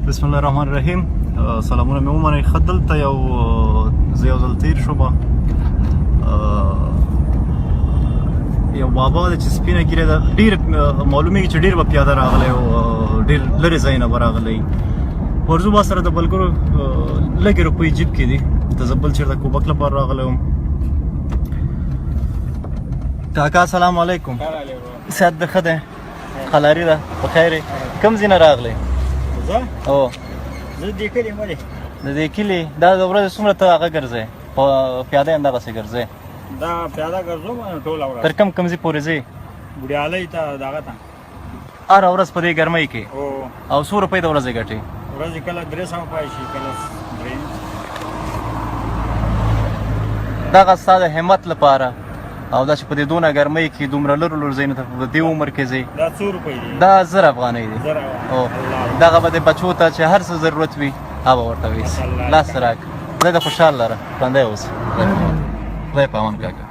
بسم الله الرحمن الرحیم. سلامونه مې ومنئ. ښه دلته زه یو ځل تېر شوم، یو بابا دی چې سپینه ږیره ده، ډېر معلومیږي چې ډېر به پیاده راغلی او ډېر لرې ځایونه به راغلی. ورځو ما سره د ملګرو لږې روپۍ جیب کې دي، ته زه بل چېرته کوبک لپاره راغلی وم. کاکا سلام علیکم. صحت دې ښه دی؟ خلاري ده په خیر یې؟ کوم ځای نه راغلی؟ زه؟ هو زه دې کلي ولې؟ د دې کلي دا د ورځې څومره ته هغه ګرځې؟ په پیاده همدغسې ګرځې؟ دا پیاده ګرځوم ټوله ورځ. تر کوم ځای پورې ځې؟ بوډیالۍ ته دغه ته. هره ورځ په دې ګرمۍ کې؟ او څو روپۍ د ورځې ګټې؟ ورځې کله 300 پای شي، کله 3. دغه ستا د همت لپاره او دا چې په دې دونه ګرمۍ کې دومره لرو لرو ځایونو ته په دې عمر کې ځې، دا 100 روپۍ دي. دا 1000 افغانۍ دي. دغه به د بچو ته چې هر څه ضرورت وي هغه ورته ویسي. لاس راک، زه د خوشحال لره ژوندی اوسه. خدای په امان کاکا.